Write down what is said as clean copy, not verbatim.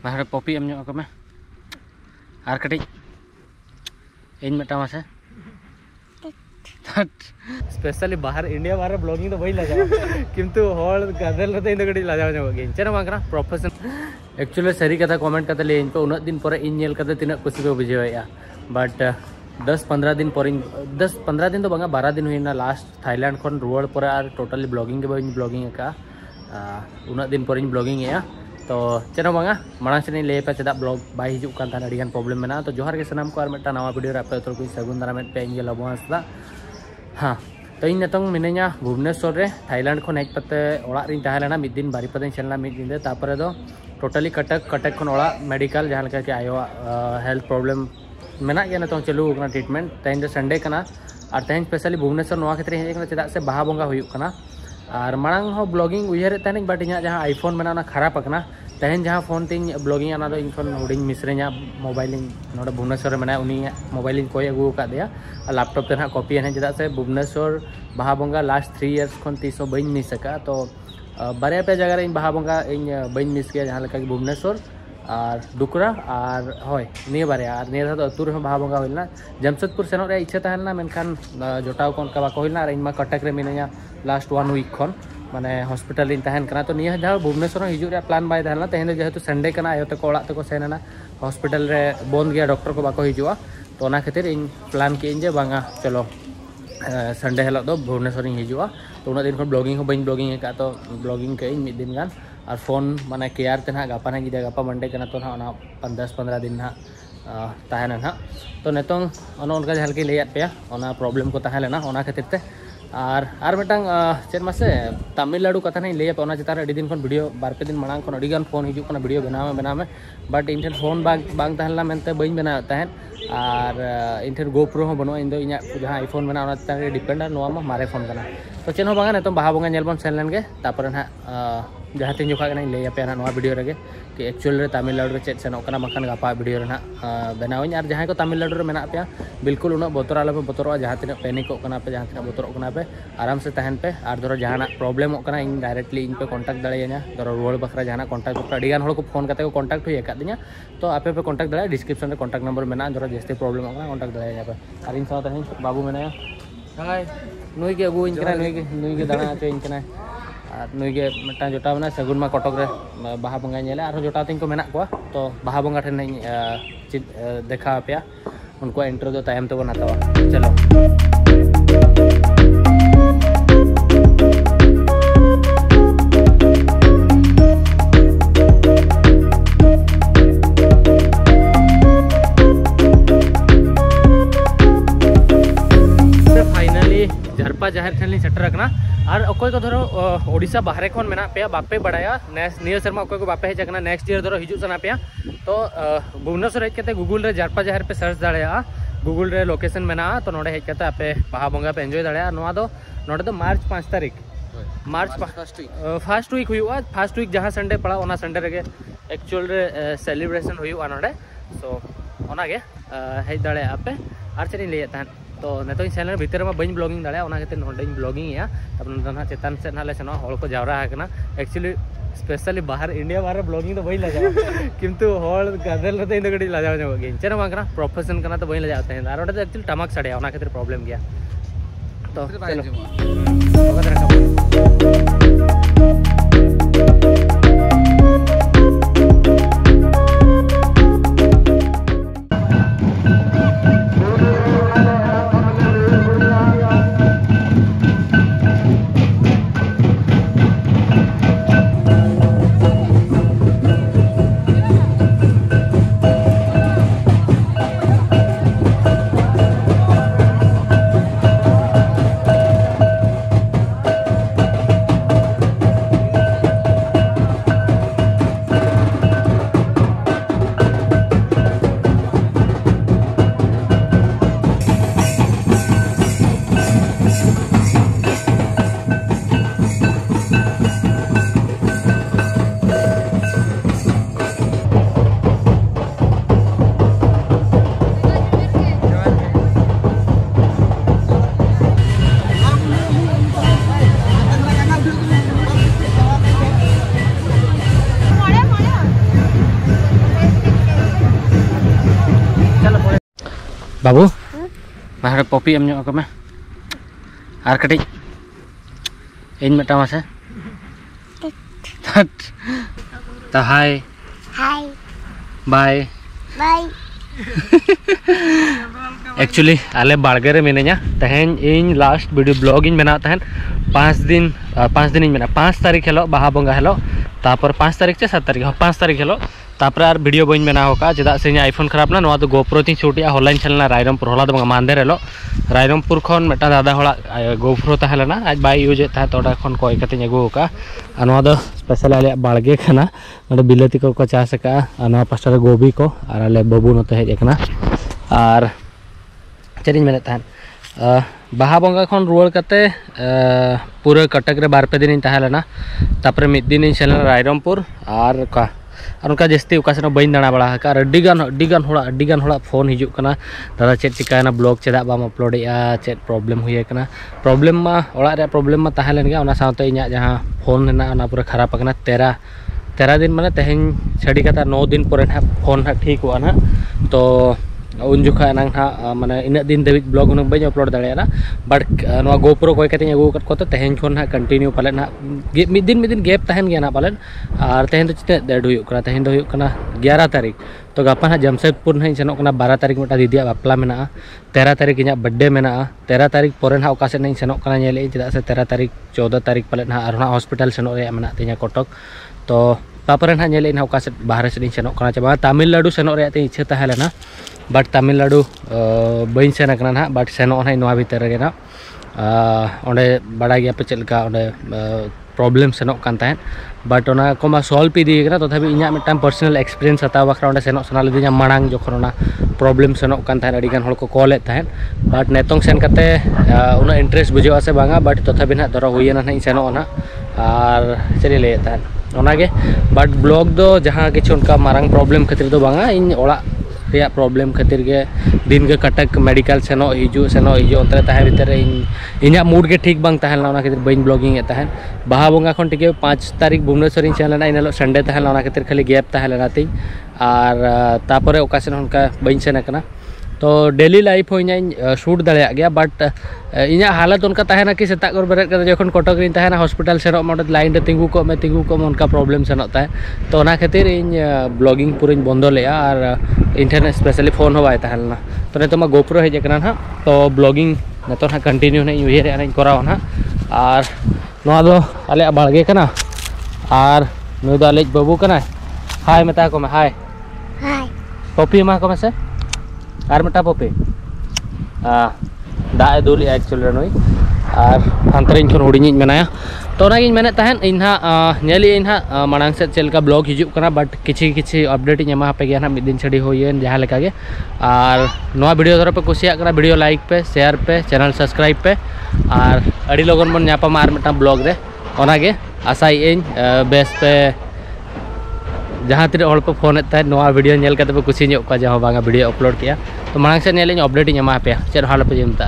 बाहर Poppy M ᱧᱚᱜ ᱟᱠᱚ ᱢᱮ ᱟᱨ ᱠᱟᱹᱴᱤᱡ ᱤᱧ ᱢᱤᱫᱴᱟᱝ ᱢᱟᱥᱮ स्पेशली बाहर इंडिया बाहर ब्लॉगिंग तो वही लगा किंतु हॉल गदल रे इन गडी लाजाव ᱧᱚᱜ ᱜᱮ ᱪᱮᱫ ᱵᱟᱝ ᱠᱟᱱᱟ ᱯᱨᱚᱯᱷᱮᱥᱚᱱ एक्चुअली सारी कथा कमेंट करते ले इनको उन दिन पर इन नेल करते तीना खुशी को बुझेया बट 10-15 दिन पर 10-15 दिन तो बंगा 12 दिन हुईना लास्ट थाईलैंड खन रुआड़ पर आर टोटली ब्लॉगिंग के बाइन ब्लॉगिंग का उन दिन पर इन ब्लॉगिंग है तो चेन बांगा मांग से ले पे चदा ब्लॉग बाय हिजु कान तान अडिगान प्रॉब्लम मेना तो जोहार के सनाम को आर मेटा नवा वीडियो रे पे तो कोई सगुन दाराम पे इंगे लबोसदा हाँ तो इन नतंग मिनेኛ भुवनेश्वर रे थाईलैंड खन हेज पते ओड़ा रिन ताहेलेना मिद दिन बारीपदन चलना मिद दिन दे तापरे दो टोटली कटक खन ओड़ा मेडिकल जहाँ लगा के आयो हेल्थ प्रॉब्लम मेना गया नतंग चलू कना ट्रीटमेंट तेन दे संडे कना और तेन स्पेशली भुवनेश्वर नवा क्षेत्र हेज कना चदा से बाहा बोंगा हुयु कना और मांग हो ब्लॉगिंग उयहर तेन बट इना जहाँ आईफोन मेना ना खराब अकना तेन जहाँ फोन तीन ब्लॉगिंग आना दो इन खन हुडिंग मिसरेኛ मोबाइल नोडे भुवनेश्वर में उनी मोबाइल कोई अगू का दिया लैपटॉप ते ना कॉपी है चदा से भुवनेश्वर बाहा बोंगा लास्ट 3 इयर्स खन तीसो बइन मिस का तो बारे पे जगह इन बाहा बोंगा इन बइन मिस के जहाँ लगा भुवनेश्वर और डुकरा और हय निये बारे और निये तो अतुर में बाहा बोंगा होइलना जमशेदपुर सेनो रे इच्छा ताहलना मेनखान जोटाव कोन का बाको होइलना और इनमा कटक रे मिनेኛ लास्ट 1 वीक खन माने हॉस्पिटल इन तहन कना तो निये जहाँ भुवनेश्वर हिजु रे प्लान बाय तहलना तेहन जेहेतु संडे कना आयो तक ओड़ा तक सेनना हॉस्पिटल रे बंद गया डॉक्टर को बाको हिजुआ तो ना खातिर इन प्लान के इन जे बांगा चलो संडे हेलो दो भुवनेश्वर हिजुआ तो उना दिन खन ब्लॉगिंग हो बइन ब्लॉगिंग का तो ब्लॉगिंग के इन मिद दिन गान और फोन माने केयर ते ना गापा ना गिदा गापा मंडे कना तो ना 10-15 दिन ना ताहेना ना तो नेतों ओना उनका जहल के लेयात पे ओना प्रॉब्लम को ताहेलेना ओना खातिर ते और मिटांग चेन मासे तमिलनाडु कथा नहीं ले पे ओना चितार अडी दिन खन वीडियो बार पे दिन मांग खन अडी गान फोन हिजु कना वीडियो बनावे बट इनठन फोन बांग ताहला मेनते बइन बना ताहन और इनठन गोप्रो हो बनो इन दो इना जहां आईफोन बना ओना तारे डिपेंड नोवा मा मारे फोन कना तो चेन हो बांगा नेतो बाहा बोंगा नेल बन सेन लेन गे तापर ना जहाँ तीन जोखा ले पे ना वीडियो रे कि एक्चुअल रे तमिलनाडु रे चेक सेनोक कना मखान गापा वीडियो रे ना बनावኝ और जहाँ को तमिलनाडु रे मेना पे बिल्कुल उना बोतर आलो पे बोतरो जहाँ तीन पैनिक कना पे जहाँ तीन बोतरो कना पे आराम से तहन पे और धरो जहाँ प्रॉब्लम कना इन डायरेक्टली इन पे कांटेक्ट दाड़ेया냐 धरो रुआड़ बखरा जहाँ कांटेक्ट पे अडिगान हड़ को फोन करते को कांटेक्ट हुई का दिया तो आपे पे कांटेक्ट दाड़े डिस्क्रिप्शन रे कांटेक्ट नंबर मेना धरो जस्ते प्रॉब्लम कना कांटेक्ट दाड़ेया냐 पे और इन साथ तहन बाबू मेनाया हाय नुई के अगू इन कना नुई के दाना चे इन कना नुई के मिटा जोटा बना सगुन मा कटक रे बाहा बोंगा नेले और जोटा तीन को मेना को तो बाहा बोंगा ठेन देखा पे उनको इंट्रो दो टाइम तो बनाता चलो झरपा जहर ठेन सेटर रखना और अकोय को धरो ओडिशा बाहर खन मेना पे बापे बड़ाया नियर शर्मा अकोय को बापे हेजना नेक्स्ट ईयर धरो हिजु सना पे तो भुवनेश्वर हेज के गूगल रे झरपा जहर पे सर्च दाड़ेया गूगल रे लोकेशन मेना तो नोडे हेज के आपे बाहा बोंगा पे एंजॉय दाड़ेया नोआ दो नोडे तो मार्च 5 तारीख मार्च फर्स्ट वीक हुआ फर्स्ट वीक जहाँ संडे पड़ा ओना संडे रे एक्चुअल रे सेलिब्रेशन हुआ नोडे सो ओना गे हेज दाड़ेया आपे और चेन ले तान तो नेतो चैनल भीतर में बन ब्लॉगिंग दाड़ा ओना खातिर नोडे ब्लॉगिंग या तब ना चेतन से ना ले सेनो हॉल को जावरा है एक्चुअली स्पेशली बाहर इंडिया बाहर ब्लॉगिंग तो वही लगा किंतु हॉल गदल रे इन गडी लाजाव ᱧᱚᱜ गे चेन बांग कना प्रोफेशन कना तो वही लजाते हैं और ओडे एक्चुअली टमाक साड़े ओना खातिर प्रॉब्लम गया तो बाबू बाहर पॉपी एम ᱧᱚᱜ ᱟᱠᱚ ᱢᱮ ᱟᱨ ᱠᱟᱹᱴᱤᱡ ᱤᱧ ᱢᱤᱫᱴᱟᱝ ᱢᱟᱥᱮ ᱛᱟ हाय बाय एक्चुअली आले बाड़गे रे मिनेኛ तहन इन लास्ट वीडियो ब्लॉग इन बना तहन 5 दिन इन बना 5 तारीख हेलो बाहा बंगा हेलो तापर 5 तारीख से 7 तारीख 5 तारीख हेलो तापर आर वीडियो बन बना होका चेदा से आईफोन खराब ना नो गोप्रो ती शूटिया हॉलाइन चलना रायरमपुर होला दो मांदेर हेलो रायरमपुर खन मेटा दादा होला गोप्रो ताहेलना आज बाय यूज ता तोडा खन कोय कते अगु होका नो दो स्पेशल आले बाड़गे खाना नो बिलाती को चास का नो पास्टर गोभी को और आले बाबू नते हेज एकना और चेरिन मेने तहन बाहा बंगा खन रुआड़ कते पूरा कटक रे 2 दिन ताहेलना तापर मिद दिन चलना रायरमपुर और का और उनका जस्ती उकासन बइन दाना बड़ा का अड्डीगान होला फोन हिजुक कना दादा चेक चिकाना ब्लॉग चेदा बाम अपलोडेया चेक प्रॉब्लम हुए कना प्रॉब्लम मा ओड़ा रे प्रॉब्लम मा ताहेलन गया ओना सावते इना जहां फोन ना ओना पूरा खराब कना 13 दिन माने तेहन छड़ी कता 9 दिन पर ना फोन ना ठीक हुआ ना तो उन जुखा नंग हा माने इन दिन दबित ब्लॉग उन बइन अपलोड दाड़ेना बट नो गोप्रो कोय कते अगु कत को तेहन छोन ना कंटिन्यू पाले ना मिद दिन गैप तहन गया ना पाले और तेहन तो चिते डेड हुई कना तेहन दो हुई कना 11 तारीख तो गापा ना जमशेदपुर नहीं सेनो कना 12 तारीख मटा दीदिया बापला मेना 13 तारीख इना बर्थडे मेना 13 तारीख पोरे ना ओकासे नहीं सेनो कना नेले चिदा से 13 तारीख 14 तारीख पाले ना और ना हॉस्पिटल सेनो रे मेना तिना कटक तो तापर ना नेले ना ओकासे बाहर से सेनो कना चबा तमिलनाडु सेनो रे ते इच्छा ताहेलना बट तमिलनाडु बइन सेन कना ना बट सेनो ना नोआ भीतर रे ना ओंडे बड़ा गया पे चलका ओंडे प्रॉब्लम सेनो कान ताहेन बट ओना कोमा सॉल्व पी दी कना तथापि इना मिटम पर्सनल एक्सपीरियंस हताव बखरा ओंडे सेनो सना लदिया मांग जखन ओना प्रॉब्लम सेनो कान ताहेन अडी गान हल को कॉल एत ताहेन बट नेतोंग सेन कते उना इंटरेस्ट बुझेवा से बांगा बट तथापि ना दरो हुयना ना सेनो ओना और चली ले ताहेन ओनागे बट ब्लॉग दो जहां किछु उनका मारंग प्रॉब्लम खातिर दो बांगा इन ओड़ा रिया प्रॉब्लम खातिर के दिन के कटक मेडिकल सेनो हिजु अंतरे ताहे भीतर इना मूड के ठीक बांग ताहेन ना खातिर बइन ब्लॉगिंग ए ताहेन बाहा बंगा खन टिके 5 तारीख भुवनेश्वर इन चलना इनलो संडे ताहेन ना खातिर खाली गैप ताहेलना ती और तापरे ओकासन उनका बइन सेन कना तो डेली लाइफ हो इन शूट दाड़िया गया बट इना हालत उनका ताहेना कि सेता कर बेरेद कर जखन कटक रिन ताहेना हॉस्पिटल सेनो मोड लाइन रे तिंगु को उनका प्रॉब्लम सेनो ताहे तो ना खातिर इन ब्लॉगिंग पूरा बंदो लेया और इंटरनेट स्पेशली फोन हो बाय ताहेलना तो ने तो मा गोप्रो हेज कना ना तो ब्लॉगिंग नेतो ना कंटिन्यू ने उयर आने कराव ना और नोआ दो आले बाड़गे कना और नु दो आले बाबू कना हाय मता को में हाय पॉपी मा को में से और मटा पॉपी दा दुल एक्चुअली नई और अंतरे इन हुडिंग मेनाया तो नागिन मेने तहन इनहा नेली इनहा मांग से चलका ब्लॉग हिजुक कना बट किछि अपडेट इन एमा पे गया ना मिद दिन छड़ी होयेन जहां लेका गे और नोआ वीडियो धरो पे कुसिया कना वीडियो लाइक पे शेयर पे चैनल सब्सक्राइब पे और अड़ी लगन मन न्यापा मार मटा ब्लॉग रे ओनागे आशा इन बेस पे जहाँ तीन हर पे फोन नोआ वीडियो नेल कते पे कुसी ᱧᱚᱜ ᱠᱚᱣᱟ जहाँ बांगा वीडियो अपलोड किया तो मांग से नेल अपडेट इन एमा पे चेद हाल पे जमता